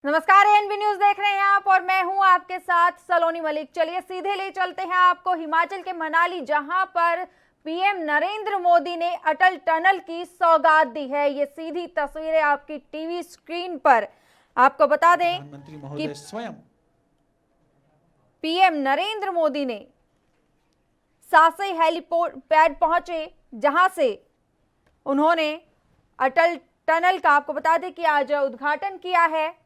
नमस्कार, ANB news देख रहे हैं आप और मैं हूं आपके साथ सलोनी मलिक। चलिए सीधे ले चलते हैं आपको हिमाचल के मनाली, जहां पर पीएम नरेंद्र मोदी ने अटल टनल की सौगात दी है। ये सीधी तस्वीरें आपकी टीवी स्क्रीन पर। आपको बता दें कि स्वयं पीएम नरेंद्र मोदी ने सासई हेलीपैड पहुंचे, जहां से उन्होंने अटल टनल का, आपको बता दें कि आज उद्घाटन किया है।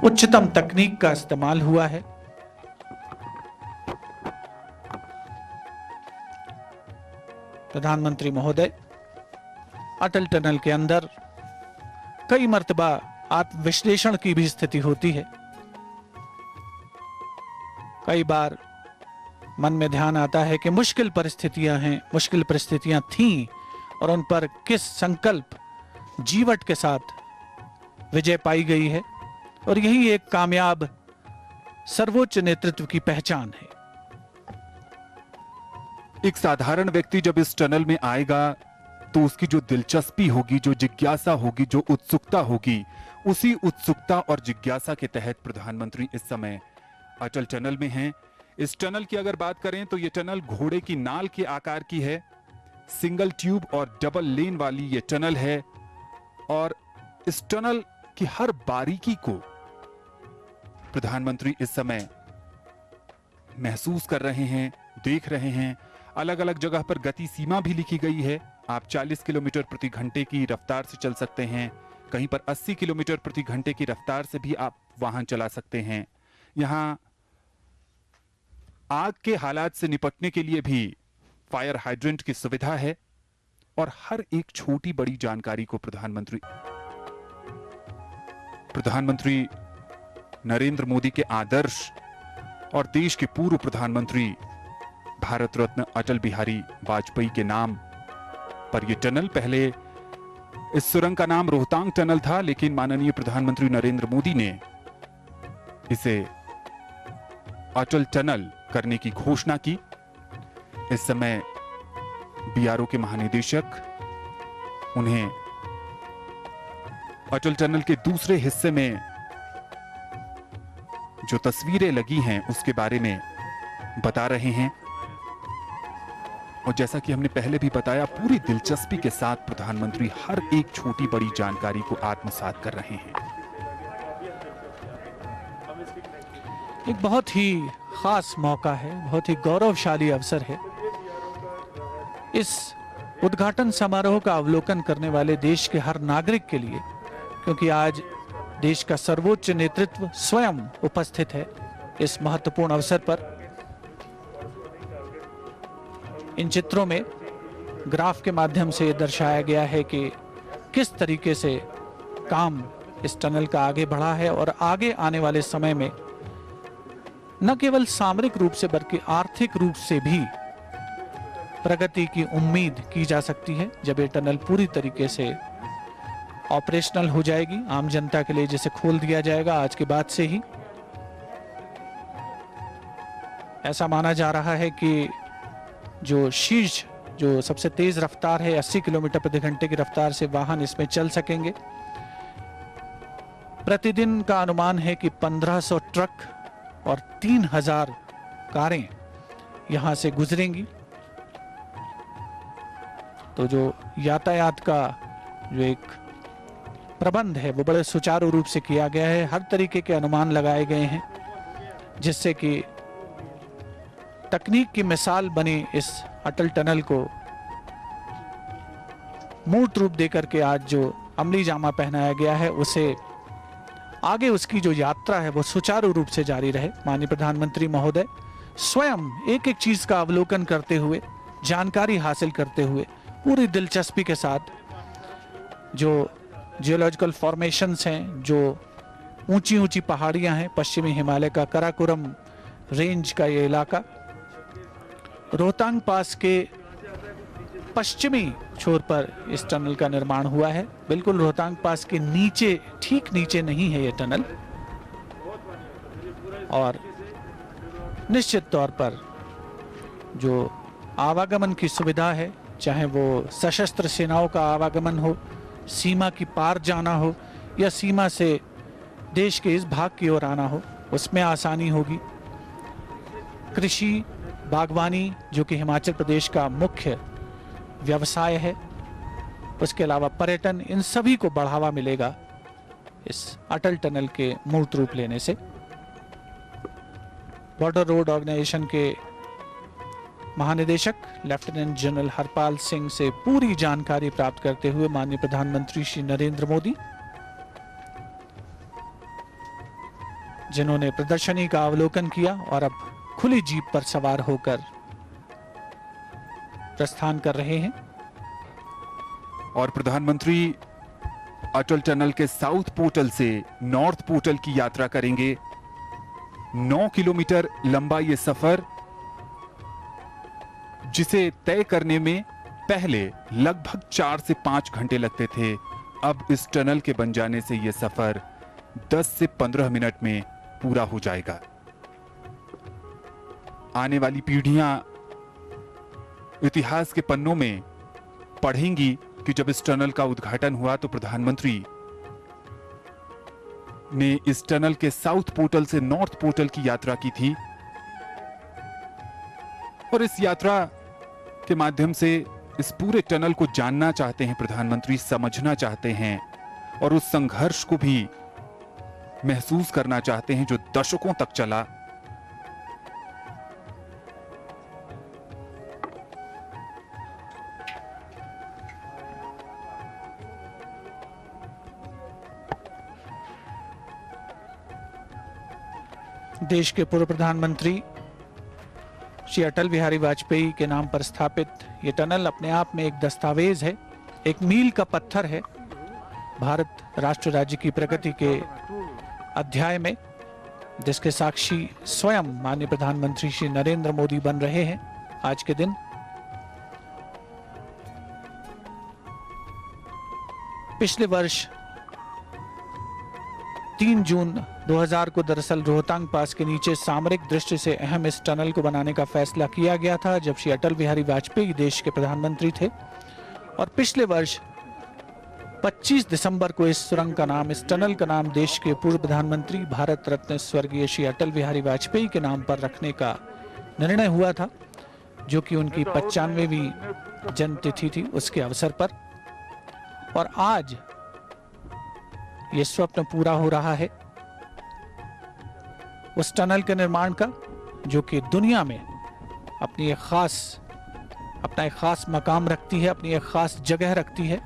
उच्चतम तकनीक का इस्तेमाल हुआ है। प्रधानमंत्री महोदय अटल टनल के अंदर कई मर्तबा आत्मविश्लेषण की भी स्थिति होती है। कई बार मन में ध्यान आता है कि मुश्किल परिस्थितियां थीं और उन पर किस संकल्प जीवट के साथ विजय पाई गई है, और यही एक कामयाब सर्वोच्च नेतृत्व की पहचान है। एक साधारण व्यक्ति जब इस टनल में आएगा तो उसकी जो दिलचस्पी होगी, जो जिज्ञासा होगी, जो उत्सुकता होगी, उसी उत्सुकता और जिज्ञासा के तहत प्रधानमंत्री इस समय अटल टनल में हैं। इस टनल की अगर बात करें तो ये टनल घोड़े की नाल के आकार की है। सिंगल ट्यूब और डबल लेन वाली ये टनल है और इस टनल की हर बारीकी को प्रधानमंत्री इस समय महसूस कर रहे हैं, देख रहे हैं। अलग अलग जगह पर गति सीमा भी लिखी गई है। आप 40 किलोमीटर प्रति घंटे की रफ्तार से चल सकते हैं, कहीं पर 80 किलोमीटर प्रति घंटे की रफ्तार से भी आप वाहन चला सकते हैं। यहां आग के हालात से निपटने के लिए भी फायर हाइड्रेंट की सुविधा है और हर एक छोटी बड़ी जानकारी को प्रधानमंत्री नरेंद्र मोदी के आदर्श और देश के पूर्व प्रधानमंत्री भारत रत्न अटल बिहारी वाजपेयी के नाम पर यह टनल, पहले इस सुरंग का नाम रोहतांग टनल था, लेकिन माननीय प्रधानमंत्री नरेंद्र मोदी ने इसे अटल टनल करने की घोषणा की। इस समय बीआरओ के महानिदेशक उन्हें अटल टनल के दूसरे हिस्से में जो तस्वीरें लगी हैं उसके बारे में बता रहे हैं। और जैसा कि हमने पहले भी बताया, पूरी दिलचस्पी के साथ प्रधानमंत्री हर एक छोटी बड़ी जानकारी को आत्मसात कर रहे हैं। एक बहुत ही खास मौका है, बहुत ही गौरवशाली अवसर है। इस उद्घाटन समारोह का अवलोकन करने वाले देश के हर नागरिक के लिए, क्योंकि आज देश का सर्वोच्च नेतृत्व स्वयं उपस्थित है इस महत्वपूर्ण अवसर पर। इन चित्रों में ग्राफ के माध्यम से दर्शाया गया है कि किस तरीके से काम इस टनल का आगे बढ़ा है और आगे आने वाले समय में न केवल सामरिक रूप से बल्कि आर्थिक रूप से भी प्रगति की उम्मीद की जा सकती है जब ये टनल पूरी तरीके से ऑपरेशनल हो जाएगी। आम जनता के लिए जिसे खोल दिया जाएगा आज के बाद से ही। ऐसा माना जा रहा है कि जो सबसे तेज रफ्तार है 80 किलोमीटर प्रति घंटे की रफ्तार से वाहन इसमें चल सकेंगे। प्रतिदिन का अनुमान है कि 1500 ट्रक और 3000 कारें यहां से गुजरेंगी। तो जो यातायात का जो एक प्रबंध है वो बड़े सुचारू रूप से किया गया है। हर तरीके के अनुमान लगाए गए हैं जिससे कि तकनीक की मिसाल बने इस अटल टनल को मूर्त रूप देकर के आज जो अमली जामा पहनाया गया है, उसे आगे उसकी जो यात्रा है वो सुचारू रूप से जारी रहे। माननीय प्रधानमंत्री महोदय स्वयं एक एक चीज का अवलोकन करते हुए, जानकारी हासिल करते हुए, पूरी दिलचस्पी के साथ जो जियोलॉजिकल फॉर्मेशंस हैं, जो ऊंची ऊंची पहाड़ियां हैं, पश्चिमी हिमालय का कराकोरम रेंज का ये इलाका, रोहतांग पास के पश्चिमी छोर पर इस टनल का निर्माण हुआ है। बिल्कुल रोहतांग पास के नीचे, ठीक नीचे नहीं है ये टनल। और निश्चित तौर पर जो आवागमन की सुविधा है, चाहे वो सशस्त्र सेनाओं का आवागमन हो, सीमा की पार जाना हो, या सीमा से देश के इस भाग की ओर आना हो, उसमें आसानी होगी। कृषि, बागवानी, जो कि हिमाचल प्रदेश का मुख्य व्यवसाय है, उसके अलावा पर्यटन, इन सभी को बढ़ावा मिलेगा इस अटल टनल के मूर्त रूप लेने से। बॉर्डर रोड ऑर्गेनाइजेशन के महानिदेशक लेफ्टिनेंट जनरल हरपाल सिंह से पूरी जानकारी प्राप्त करते हुए माननीय प्रधानमंत्री श्री नरेंद्र मोदी, जिन्होंने प्रदर्शनी का अवलोकन किया और अब खुली जीप पर सवार होकर प्रस्थान कर रहे हैं। और प्रधानमंत्री अटल टनल के साउथ पोर्टल से नॉर्थ पोर्टल की यात्रा करेंगे। 9 किलोमीटर लंबा ये सफर, जिसे तय करने में पहले लगभग 4 से 5 घंटे लगते थे, अब इस टनल के बन जाने से यह सफर 10 से 15 मिनट में पूरा हो जाएगा। आने वाली पीढ़ियां इतिहास के पन्नों में पढ़ेंगी कि जब इस टनल का उद्घाटन हुआ तो प्रधानमंत्री ने इस टनल के साउथ पोर्टल से नॉर्थ पोर्टल की यात्रा की थी। और इस यात्रा के माध्यम से इस पूरे टनल को जानना चाहते हैं प्रधानमंत्री, समझना चाहते हैं और उस संघर्ष को भी महसूस करना चाहते हैं जो दशकों तक चला। देश के पूर्व प्रधानमंत्री श्री अटल बिहारी वाजपेयी के नाम पर स्थापित ये टनल अपने आप में एक दस्तावेज है, एक मील का पत्थर है भारत राष्ट्र राज्य की प्रगति के अध्याय में, जिसके साक्षी स्वयं माननीय प्रधानमंत्री श्री नरेंद्र मोदी बन रहे हैं आज के दिन। पिछले वर्ष 3 जून 2000 को दरअसल रोहतांग पास के नीचे सामरिक दृष्टि से अहम इस टनल को बनाने का फैसला किया गया था, जब श्री अटल बिहारी वाजपेयी देश के प्रधानमंत्री थे। और पिछले वर्ष 25 दिसंबर को इस सुरंग का नाम, इस टनल का नाम देश के पूर्व प्रधानमंत्री भारत रत्न स्वर्गीय श्री अटल बिहारी वाजपेयी के नाम पर रखने का निर्णय हुआ था, जो कि उनकी 95वीं जन्मतिथि थी, उसके अवसर पर। और आज ये स्वप्न पूरा हो रहा है उस टनल के निर्माण का, जो कि दुनिया में अपना एक खास मकाम रखती है, अपनी एक खास जगह रखती है।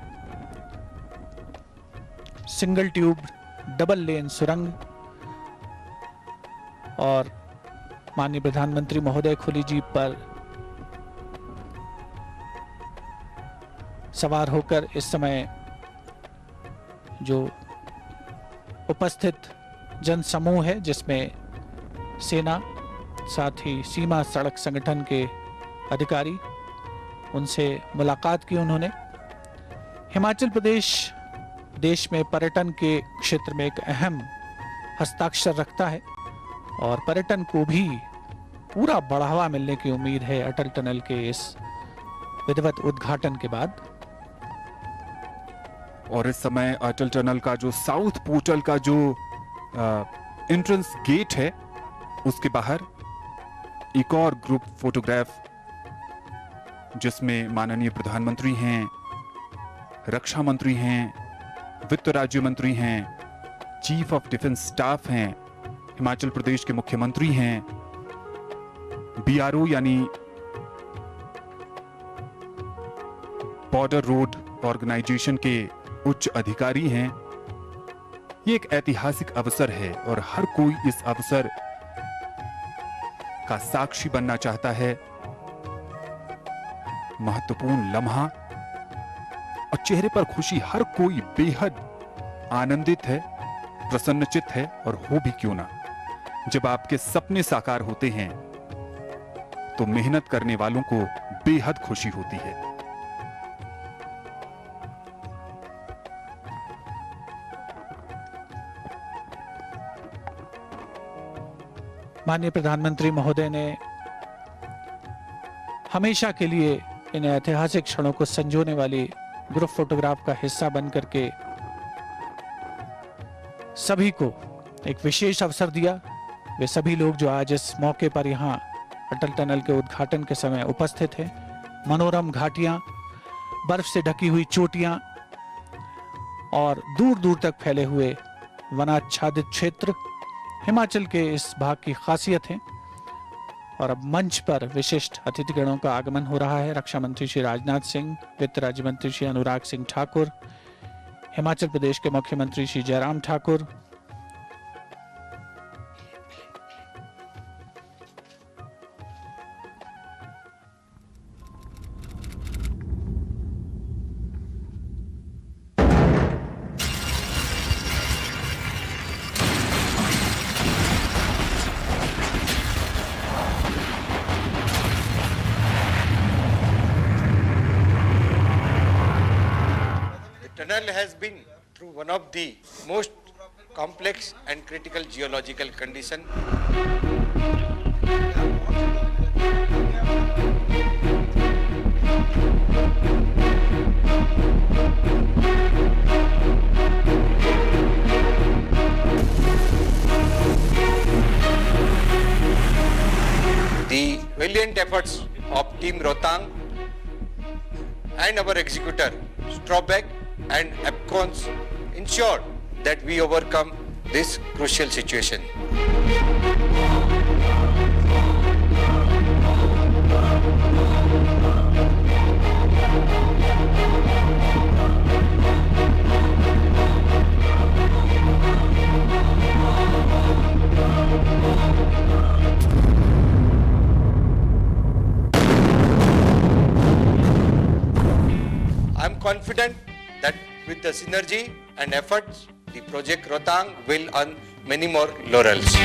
सिंगल ट्यूब डबल लेन सुरंग, और माननीय प्रधानमंत्री महोदय खुली जीप पर सवार होकर इस समय जो उपस्थित जन समूह है, जिसमें सेना, साथ ही सीमा सड़क संगठन के अधिकारी, उनसे मुलाकात की उन्होंने। हिमाचल प्रदेश देश में पर्यटन के क्षेत्र में एक अहम हस्ताक्षर रखता है और पर्यटन को भी पूरा बढ़ावा मिलने की उम्मीद है अटल टनल के इस विधिवत उद्घाटन के बाद। और इस समय अटल टनल का जो साउथ पोर्टल का जो एंट्रेंस गेट है, उसके बाहर एक और ग्रुप फोटोग्राफ, जिसमें माननीय प्रधानमंत्री हैं, रक्षा मंत्री हैं, वित्त राज्य मंत्री हैं, चीफ ऑफ डिफेंस स्टाफ हैं, हिमाचल प्रदेश के मुख्यमंत्री हैं, बीआरओ यानी बॉर्डर रोड ऑर्गेनाइजेशन के उच्च अधिकारी हैं। ये एक ऐतिहासिक अवसर है और हर कोई इस अवसर का साक्षी बनना चाहता है। महत्वपूर्ण लम्हा और चेहरे पर खुशी, हर कोई बेहद आनंदित है, प्रसन्नचित्त है। और हो भी क्यों ना, जब आपके सपने साकार होते हैं तो मेहनत करने वालों को बेहद खुशी होती है। माननीय प्रधानमंत्री महोदय ने हमेशा के लिए इन ऐतिहासिक क्षणों को संजोने वाली ग्रुप फोटोग्राफ का हिस्सा बनकर के सभी को एक विशेष अवसर दिया। वे सभी लोग जो आज इस मौके पर यहाँ अटल टनल के उद्घाटन के समय उपस्थित हैं। मनोरम घाटियां, बर्फ से ढकी हुई चोटियां और दूर दूर तक फैले हुए वनाच्छादित क्षेत्र हिमाचल के इस भाग की खासियत है। और अब मंच पर विशिष्ट अतिथिगणों का आगमन हो रहा है। रक्षा मंत्री श्री राजनाथ सिंह, वित्त राज्य मंत्री श्री अनुराग सिंह ठाकुर, हिमाचल प्रदेश के मुख्यमंत्री Shri Jairam Thakur, Tunnel has been through one of the most complex and critical geological condition. The valiant efforts of Team Rohtang and our executor Strawbeck and APCONs ensured that we overcome this crucial situation. I am confident that with the synergy and efforts, the project Rohtang will earn many more laurels.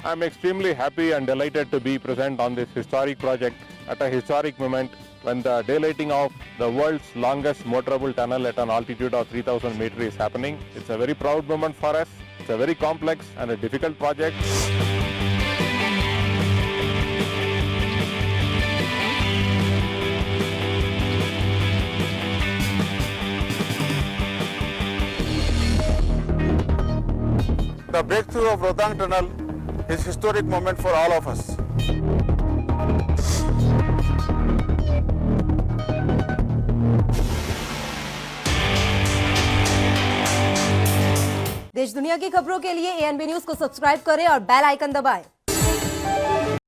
I'm extremely happy and delighted to be present on this historic project at a historic moment when the daylighting of the world's longest motorable tunnel at an altitude of 3000 meters is happening. It's a very proud moment for us. It's a very complex and a difficult project. The breakthrough of Rohtang Tunnel is a historic moment for all of us. देश दुनिया की खबरों के लिए ANB news को subscribe करें और bell icon दबाएं।